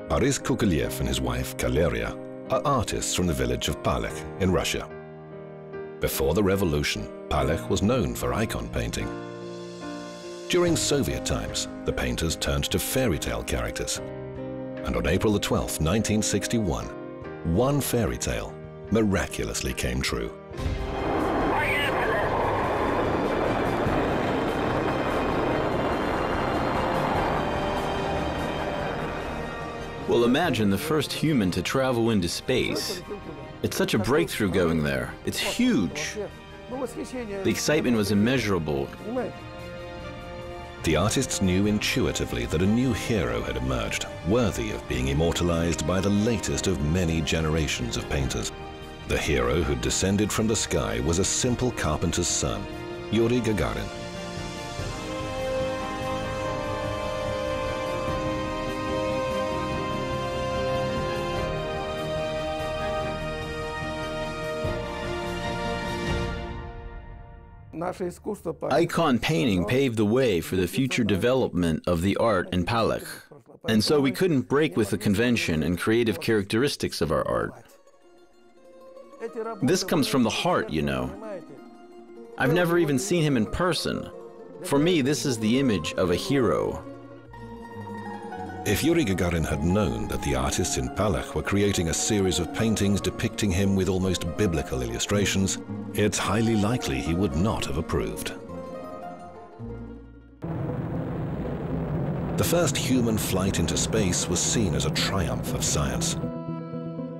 Boris Kukulev and his wife, Kaleria, are artists from the village of Palekh in Russia. Before the revolution, Palekh was known for icon painting. During Soviet times, the painters turned to fairy tale characters. And on April 12, 1961, one fairy tale miraculously came true. Well, imagine the first human to travel into space. It's such a breakthrough going there. It's huge. The excitement was immeasurable. The artists knew intuitively that a new hero had emerged, worthy of being immortalized by the latest of many generations of painters. The hero who descended from the sky was a simple carpenter's son, Yuri Gagarin. Icon painting paved the way for the future development of the art in Palekh, and so we couldn't break with the convention and creative characteristics of our art. This comes from the heart, you know. I've never even seen him in person. For me, this is the image of a hero. If Yuri Gagarin had known that the artists in Palekh were creating a series of paintings depicting him with almost biblical illustrations, it's highly likely he would not have approved. The first human flight into space was seen as a triumph of science.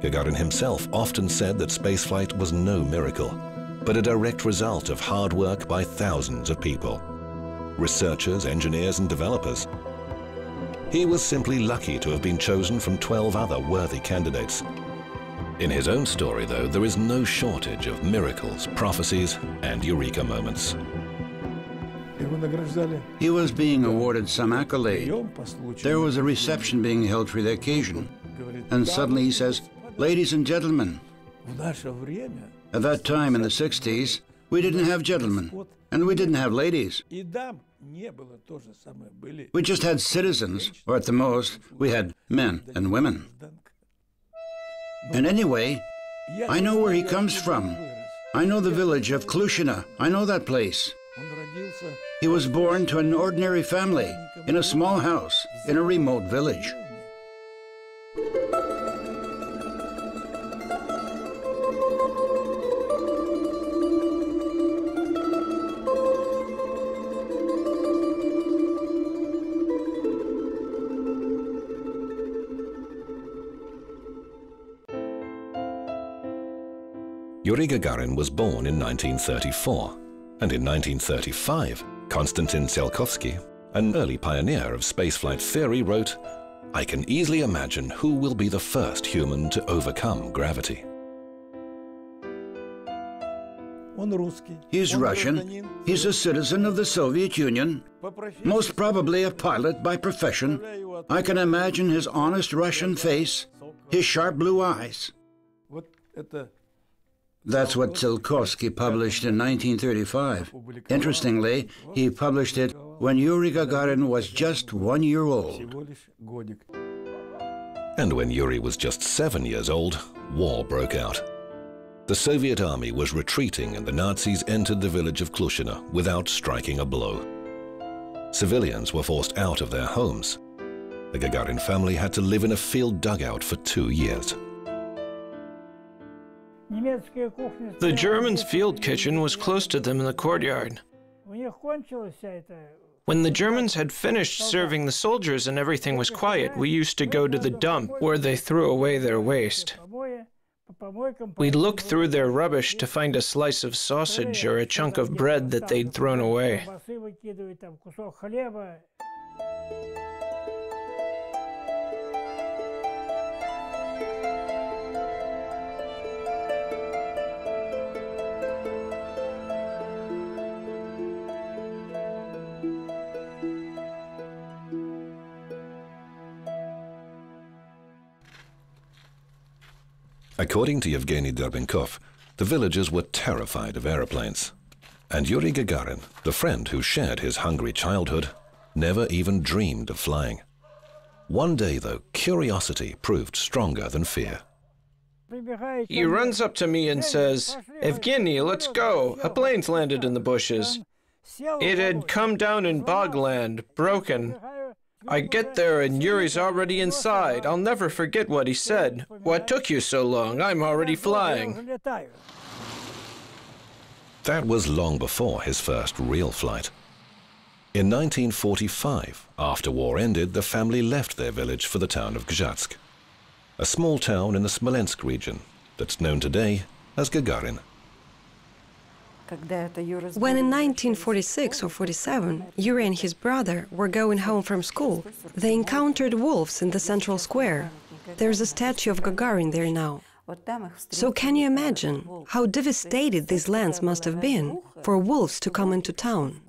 Gagarin himself often said that spaceflight was no miracle, but a direct result of hard work by thousands of people, researchers, engineers, and developers. He was simply lucky to have been chosen from 12 other worthy candidates. In his own story, though, there is no shortage of miracles, prophecies, and eureka moments. He was being awarded some accolade. There was a reception being held for the occasion. And suddenly he says, "Ladies and gentlemen." At that time in the 60s, we didn't have gentlemen, and we didn't have ladies. We just had citizens, or at the most, we had men and women. And anyway, I know where he comes from. I know the village of Klushina. I know that place. He was born to an ordinary family, in a small house, in a remote village. Yuri Gagarin was born in 1934, and in 1935, Konstantin Tsiolkovsky, an early pioneer of spaceflight theory, wrote, "I can easily imagine who will be the first human to overcome gravity." He's Russian. He's a citizen of the Soviet Union, most probably a pilot by profession. I can imagine his honest Russian face, his sharp blue eyes. That's what Tsiolkovsky published in 1935. Interestingly, he published it when Yuri Gagarin was just 1 year old. And when Yuri was just 7 years old, war broke out. The Soviet army was retreating and the Nazis entered the village of Klushina without striking a blow. Civilians were forced out of their homes. The Gagarin family had to live in a field dugout for 2 years. The Germans' field kitchen was close to them in the courtyard. When the Germans had finished serving the soldiers and everything was quiet, we used to go to the dump where they threw away their waste. We'd look through their rubbish to find a slice of sausage or a chunk of bread that they'd thrown away. According to Yevgeny Derbenkov, the villagers were terrified of aeroplanes. And Yuri Gagarin, the friend who shared his hungry childhood, never even dreamed of flying. One day, though, curiosity proved stronger than fear. He runs up to me and says, "Evgeny, let's go. A plane's landed in the bushes." It had come down in bogland, broken. I get there and Yuri's already inside. I'll never forget what he said. "What took you so long? I'm already flying." That was long before his first real flight. In 1945, after war ended, the family left their village for the town of Gzhatsk, a small town in the Smolensk region that's known today as Gagarin. When in 1946 or 47, Yuri and his brother were going home from school, they encountered wolves in the central square. There's a statue of Gagarin there now. So can you imagine how devastated these lands must have been for wolves to come into town?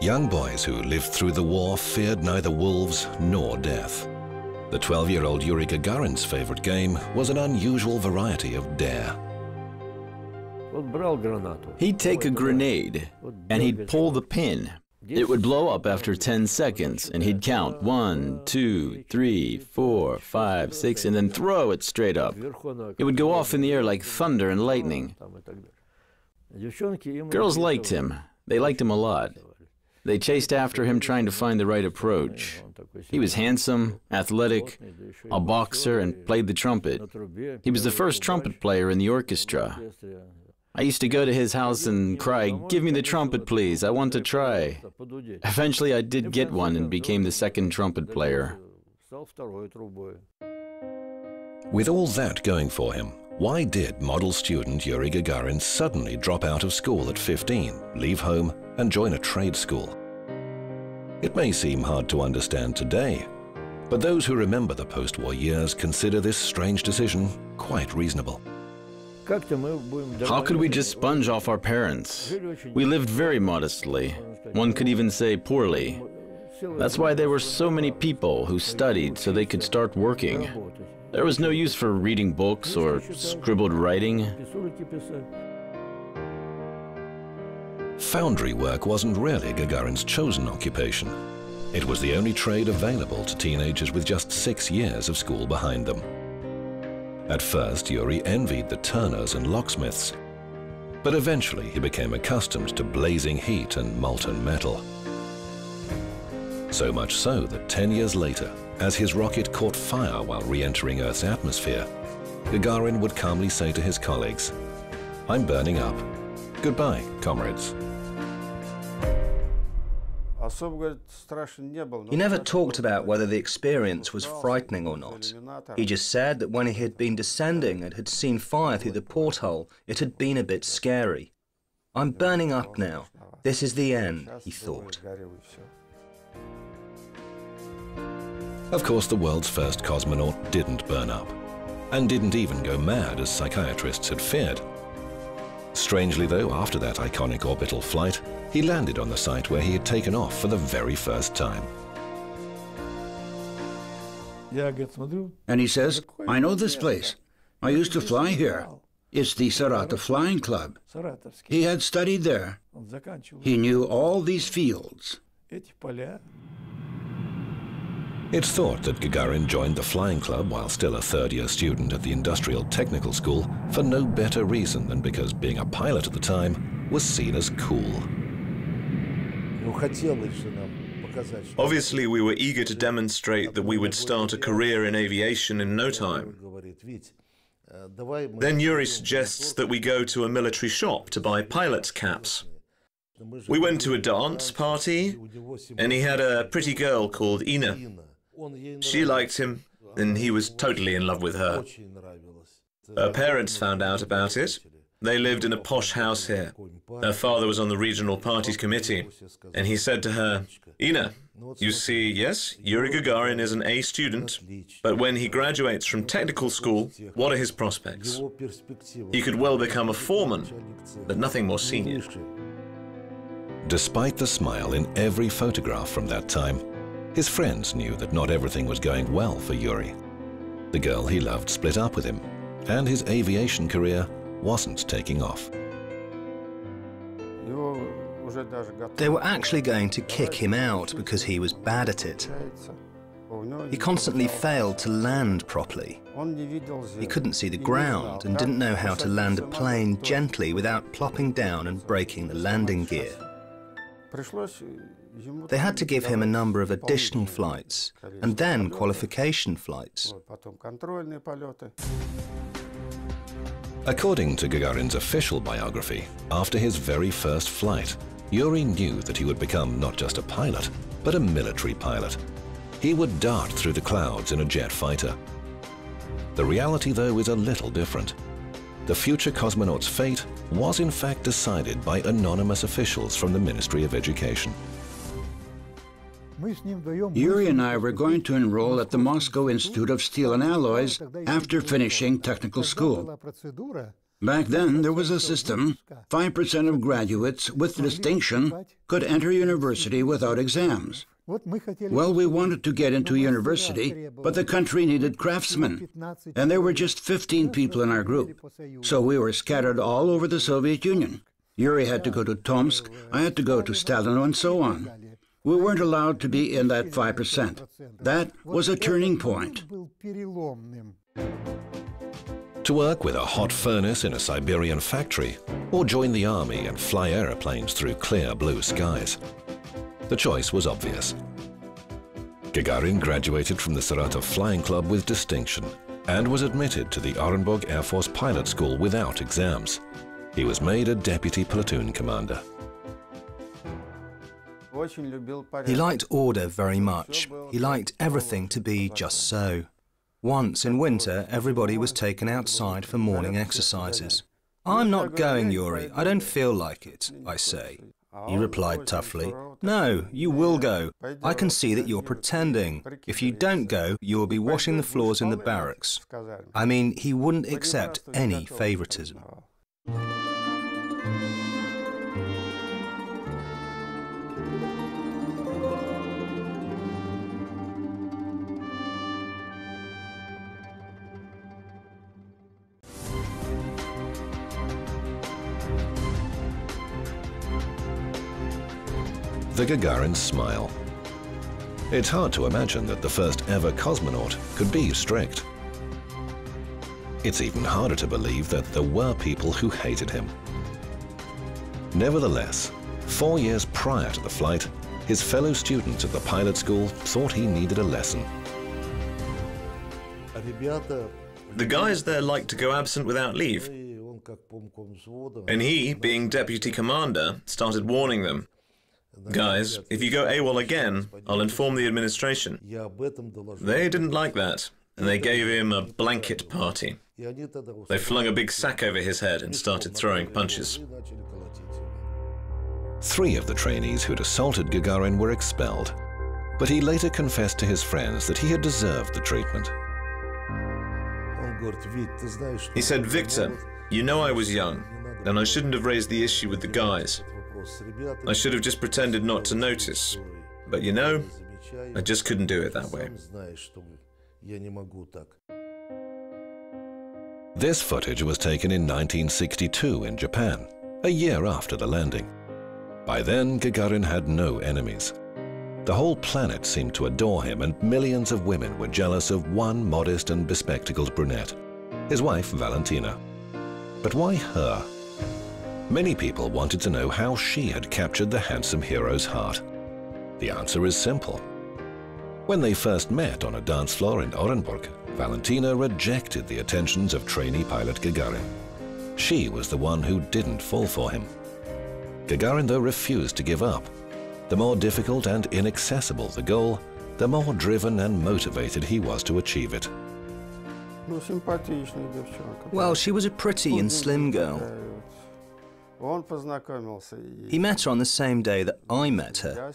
Young boys who lived through the war feared neither wolves nor death. The 12-year-old Yuri Gagarin's favorite game was an unusual variety of dare. He'd take a grenade and he'd pull the pin. It would blow up after 10 seconds and he'd count 1, 2, 3, 4, 5, 6 and then throw it straight up. It would go off in the air like thunder and lightning. Girls liked him. They liked him a lot. They chased after him trying to find the right approach. He was handsome, athletic, a boxer, and played the trumpet. He was the first trumpet player in the orchestra. I used to go to his house and cry, "Give me the trumpet, please, I want to try." Eventually I did get one and became the second trumpet player. With all that going for him, why did model student Yuri Gagarin suddenly drop out of school at 15, leave home, and join a trade school? It may seem hard to understand today, but those who remember the post-war years consider this strange decision quite reasonable. How could we just sponge off our parents? We lived very modestly. One could even say poorly. That's why there were so many people who studied so they could start working. There was no use for reading books or scribbled writing. Foundry work wasn't really Gagarin's chosen occupation. It was the only trade available to teenagers with just 6 years of school behind them. At first, Yuri envied the turners and locksmiths, but eventually he became accustomed to blazing heat and molten metal. So much so that 10 years later, as his rocket caught fire while re-entering Earth's atmosphere, Gagarin would calmly say to his colleagues, "I'm burning up. Goodbye, comrades." He never talked about whether the experience was frightening or not. He just said that when he had been descending and had seen fire through the porthole, it had been a bit scary. "I'm burning up now. This is the end," he thought. Of course, the world's first cosmonaut didn't burn up, and didn't even go mad as psychiatrists had feared. Strangely though, after that iconic orbital flight, he landed on the site where he had taken off for the very first time. And he says, "I know this place. I used to fly here. It's the Saratov Flying Club." He had studied there. He knew all these fields. It's thought that Gagarin joined the flying club while still a third-year student at the Industrial Technical School for no better reason than because being a pilot at the time was seen as cool. Obviously, we were eager to demonstrate that we would start a career in aviation in no time. Then Yuri suggests that we go to a military shop to buy pilot's caps. We went to a dance party, and he had a pretty girl called Ina. She liked him, and he was totally in love with her. Her parents found out about it. They lived in a posh house here. Her father was on the regional party's committee, and he said to her, "Ina, you see, yes, Yuri Gagarin is an A student, but when he graduates from technical school, what are his prospects? He could well become a foreman, but nothing more senior." Despite the smile in every photograph from that time, his friends knew that not everything was going well for Yuri. The girl he loved split up with him, and his aviation career wasn't taking off. They were actually going to kick him out because he was bad at it. He constantly failed to land properly. He couldn't see the ground and didn't know how to land a plane gently without plopping down and breaking the landing gear. They had to give him a number of additional flights and then qualification flights. According to Gagarin's official biography, after his very first flight, Yuri knew that he would become not just a pilot, but a military pilot. He would dart through the clouds in a jet fighter. The reality, though, is a little different. The future cosmonaut's fate was in fact decided by anonymous officials from the Ministry of Education. Yuri and I were going to enroll at the Moscow Institute of Steel and Alloys after finishing technical school. Back then, there was a system. 5% of graduates with distinction could enter university without exams. Well, we wanted to get into university, but the country needed craftsmen, and there were just 15 people in our group. So we were scattered all over the Soviet Union. Yuri had to go to Tomsk, I had to go to Stalino, and so on. We weren't allowed to be in that 5%. That was a turning point. To work with a hot furnace in a Siberian factory, or join the army and fly aeroplanes through clear blue skies. The choice was obvious. Gagarin graduated from the Saratov Flying Club with distinction and was admitted to the Orenburg Air Force Pilot School without exams. He was made a deputy platoon commander. He liked order very much. He liked everything to be just so. Once in winter, everybody was taken outside for morning exercises. "I'm not going, Yuri. I don't feel like it," I say. He replied toughly, "No, you will go. I can see that you're pretending. If you don't go, you will be washing the floors in the barracks." I mean, he wouldn't accept any favoritism. The Gagarin smile. It's hard to imagine that the first ever cosmonaut could be strict. It's even harder to believe that there were people who hated him. Nevertheless, 4 years prior to the flight, his fellow students at the pilot school thought he needed a lesson. The guys there liked to go absent without leave. And he, being deputy commander, started warning them. "Guys, if you go AWOL again, I'll inform the administration." They didn't like that, and they gave him a blanket party. They flung a big sack over his head and started throwing punches. 3 of the trainees who'd assaulted Gagarin were expelled, but he later confessed to his friends that he had deserved the treatment. He said, "Victor, you know I was young, and I shouldn't have raised the issue with the guys. I should have just pretended not to notice. But you know, I just couldn't do it that way." This footage was taken in 1962 in Japan, a year after the landing. By then, Gagarin had no enemies. The whole planet seemed to adore him, and millions of women were jealous of one modest and bespectacled brunette, his wife Valentina. But why her? Many people wanted to know how she had captured the handsome hero's heart. The answer is simple. When they first met on a dance floor in Orenburg, Valentina rejected the attentions of trainee pilot Gagarin. She was the one who didn't fall for him. Gagarin, though, refused to give up. The more difficult and inaccessible the goal, the more driven and motivated he was to achieve it. Well, she was a pretty and slim girl. He met her on the same day that I met her.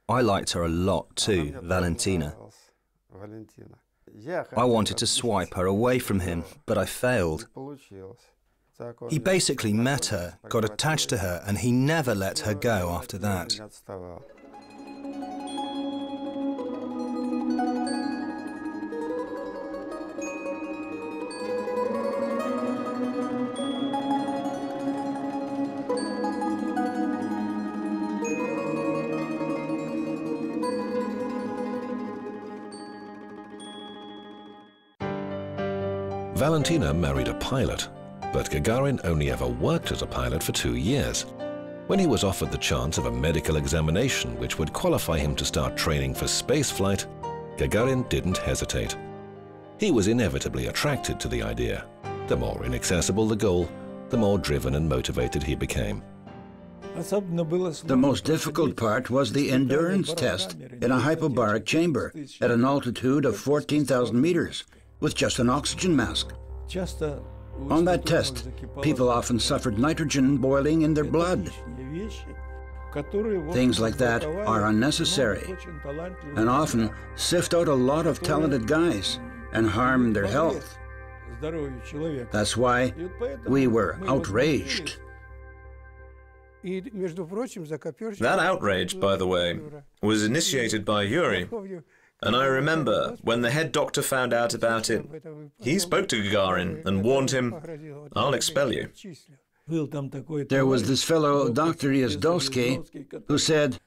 I liked her a lot too, Valentina. I wanted to swipe her away from him, but I failed. He basically met her, got attached to her, and he never let her go after that. Valentina married a pilot, but Gagarin only ever worked as a pilot for 2 years. When he was offered the chance of a medical examination which would qualify him to start training for spaceflight, Gagarin didn't hesitate. He was inevitably attracted to the idea. The more inaccessible the goal, the more driven and motivated he became. The most difficult part was the endurance test in a hyperbaric chamber at an altitude of 14,000 meters with just an oxygen mask. On that test, people often suffered nitrogen boiling in their blood. Things like that are unnecessary and often sift out a lot of talented guys and harm their health. That's why we were outraged. That outrage, by the way, was initiated by Yuri. And I remember when the head doctor found out about it, he spoke to Gagarin and warned him, "I'll expel you." There was this fellow, Dr. Yazdowski, who said,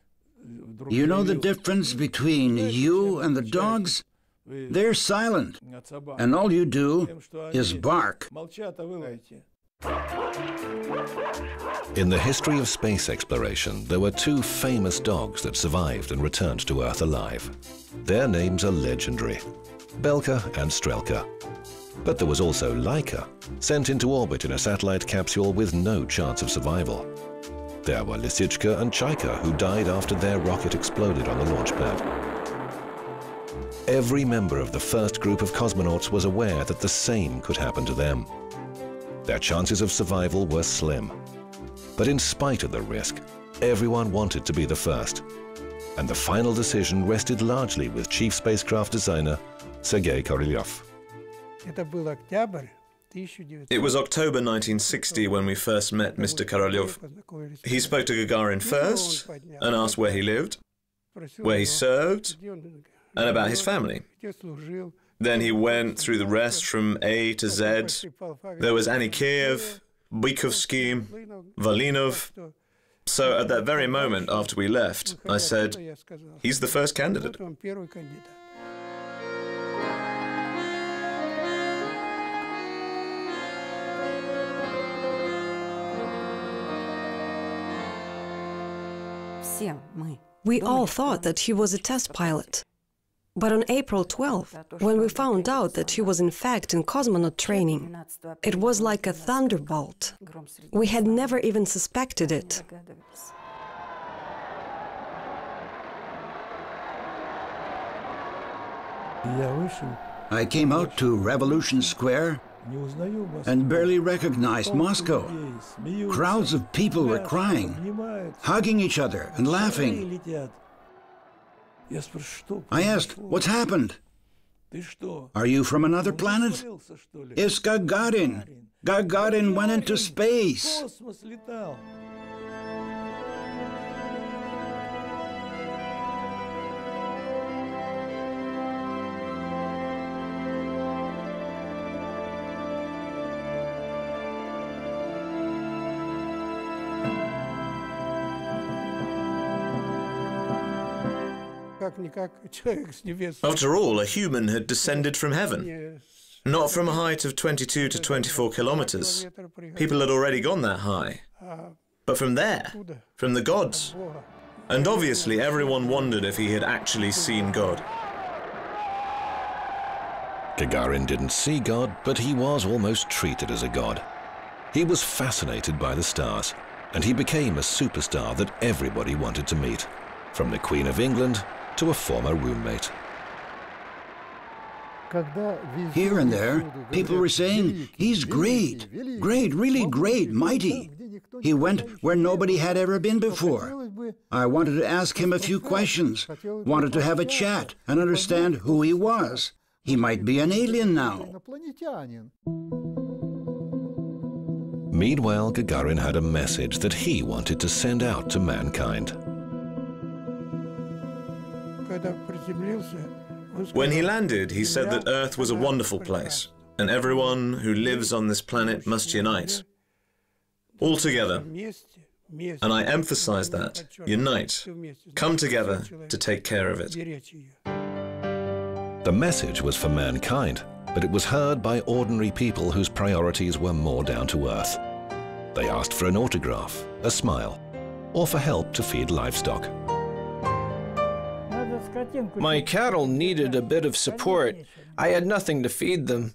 "You know the difference between you and the dogs? They're silent, and all you do is bark." In the history of space exploration, there were 2 famous dogs that survived and returned to Earth alive. Their names are legendary, Belka and Strelka. But there was also Laika, sent into orbit in a satellite capsule with no chance of survival. There were Lisichka and Chaika, who died after their rocket exploded on the launch pad. Every member of the first group of cosmonauts was aware that the same could happen to them. Their chances of survival were slim. But in spite of the risk, everyone wanted to be the first. And the final decision rested largely with chief spacecraft designer Sergei Korolyov. It was October 1960 when we first met Mr. Korolyov. He spoke to Gagarin first and asked where he lived, where he served, and about his family. Then he went through the rest from A to Z. There was Anikiev, Bykovsky, Valinov. So at that very moment after we left, I said, "He's the first candidate." We all thought that he was a test pilot. But on April 12, when we found out that he was in fact in cosmonaut training, it was like a thunderbolt. We had never even suspected it. I came out to Revolution Square and barely recognized Moscow. Crowds of people were crying, hugging each other and laughing. I asked, "What's happened? Are you from another planet?" "It's Gagarin. Gagarin went into space." After all, a human had descended from heaven. Not from a height of 22 to 24 kilometers. People had already gone that high. But from there, from the gods. And obviously everyone wondered if he had actually seen God. Gagarin didn't see God, but he was almost treated as a god. He was fascinated by the stars, and he became a superstar that everybody wanted to meet, from the Queen of England to a former roommate. Here and there, people were saying, "He's great, great, really great, mighty. He went where nobody had ever been before." I wanted to ask him a few questions, wanted to have a chat and understand who he was. He might be an alien now. Meanwhile, Gagarin had a message that he wanted to send out to mankind. When he landed, he said that Earth was a wonderful place, and everyone who lives on this planet must unite. All together. And I emphasize that. Unite. Come together to take care of it. The message was for mankind, but it was heard by ordinary people whose priorities were more down to earth. They asked for an autograph, a smile, or for help to feed livestock. My cattle needed a bit of support. I had nothing to feed them.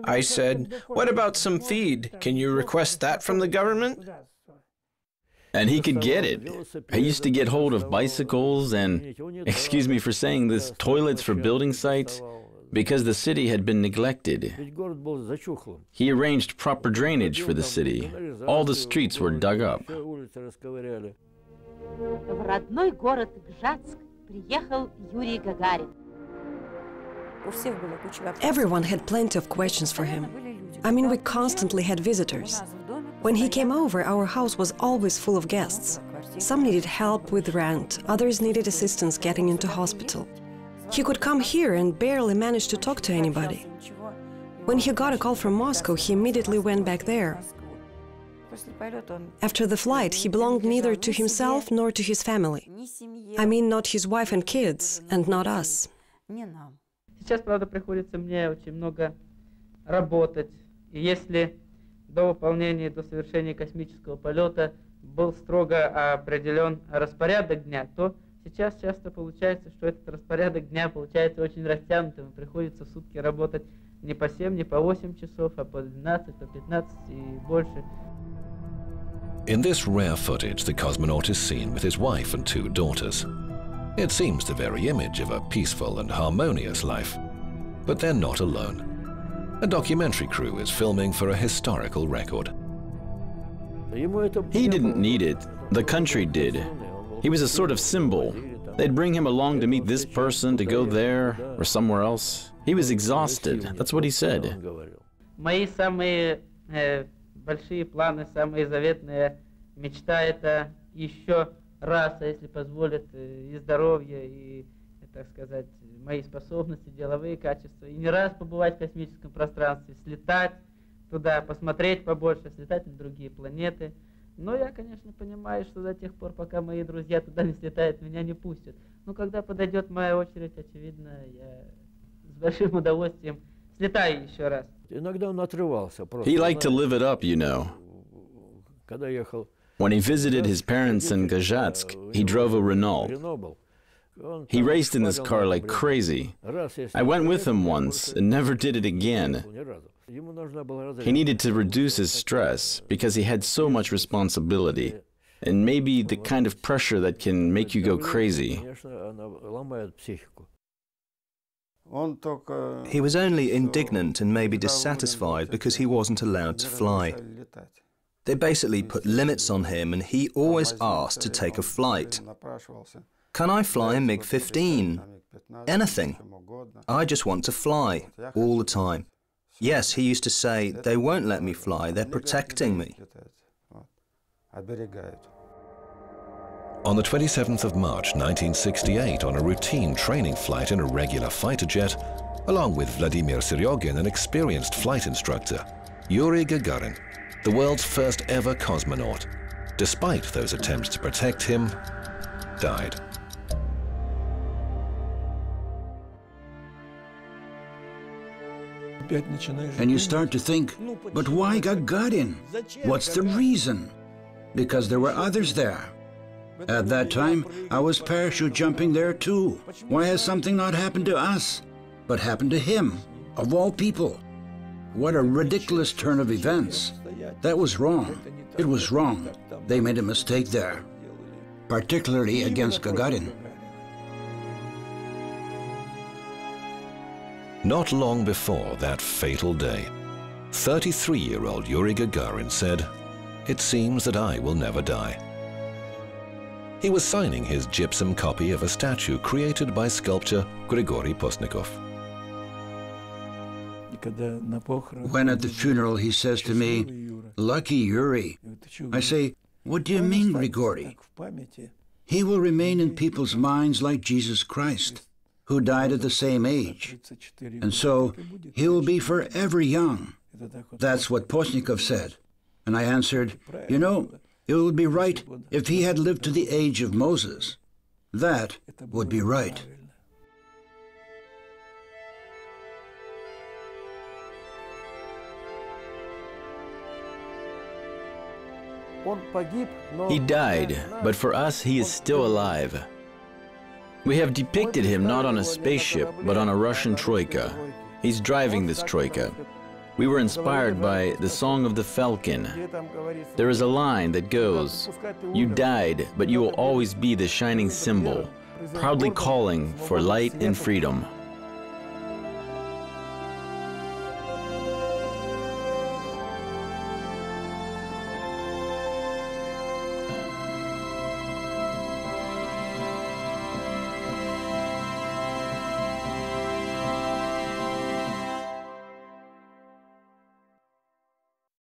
I said, "What about some feed? Can you request that from the government?" And he could get it. He used to get hold of bicycles and, excuse me for saying this, toilets for building sites, because the city had been neglected. He arranged proper drainage for the city. All the streets were dug up. В родной город Гжатск приехал Юрий Гагарин. Everyone had plenty of questions for him. I mean, we constantly had visitors. When he came over, our house was always full of guests. Some needed help with rent, others needed assistance getting into hospital. He could come here and barely manage to talk to anybody. When he got a call from Moscow, he immediately went back there. After the flight, he belonged neither to himself nor to his family. I mean, not his wife and kids, and not us. Сейчас, правда, приходится мне очень много работать. И если до выполнения, до совершения космического полета был строго определен распорядок дня, то сейчас часто получается, что этот распорядок дня получается очень растянутым. Приходится в сутки работать не по 7, не по 8 часов, а по 12, по 15 и больше. In this rare footage, the cosmonaut is seen with his wife and 2 daughters. It seems the very image of a peaceful and harmonious life. But they're not alone. A documentary crew is filming for a historical record. He didn't need it. The country did. He was a sort of symbol. They'd bring him along to meet this person, to go there or somewhere else. He was exhausted. That's what he said. Мои самые большие планы, самые заветные мечта — это еще раз, если позволит и здоровье, и, так сказать, мои способности, деловые качества, и не раз побывать в космическом пространстве, слетать туда, посмотреть побольше, слетать на другие планеты. Но я, конечно, понимаю, что до тех пор, пока мои друзья туда не слетают, меня не пустят. Но когда подойдет моя очередь, очевидно, я с большим удовольствием слетаю еще раз. He liked to live it up, you know. When he visited his parents in Gazhatsk, he drove a Renault. He raced in this car like crazy. I went with him once and never did it again. He needed to reduce his stress because he had so much responsibility, and maybe the kind of pressure that can make you go crazy. He was only indignant and maybe dissatisfied because he wasn't allowed to fly. They basically put limits on him, and he always asked to take a flight. Can I fly a MiG-15? Anything. I just want to fly, all the time. Yes, he used to say, they won't let me fly, they're protecting me. On the 27th of March 1968, on a routine training flight in a regular fighter jet, along with Vladimir Seryogin, an experienced flight instructor, Yuri Gagarin, the world's first ever cosmonaut, despite those attempts to protect him, died. And you start to think, but why Gagarin? What's the reason? Because there were others there. At that time, I was parachute jumping there too. Why has something not happened to us, but happened to him, of all people? What a ridiculous turn of events. That was wrong. It was wrong. They made a mistake there, particularly against Gagarin. Not long before that fatal day, 33-year-old Yuri Gagarin said, "It seems that I will never die." He was signing his gypsum copy of a statue created by sculptor Grigory Postnikov. When at the funeral he says to me, "Lucky Yuri," I say, "What do you mean, Grigory?" He will remain in people's minds like Jesus Christ, who died at the same age. And so he will be forever young. That's what Postnikov said. And I answered, "You know, it would be right if he had lived to the age of Moses. That would be right." He died, but for us, he is still alive. We have depicted him not on a spaceship, but on a Russian troika. He's driving this troika. We were inspired by the Song of the Falcon. There is a line that goes, "You died, but you will always be the shining symbol, proudly calling for light and freedom."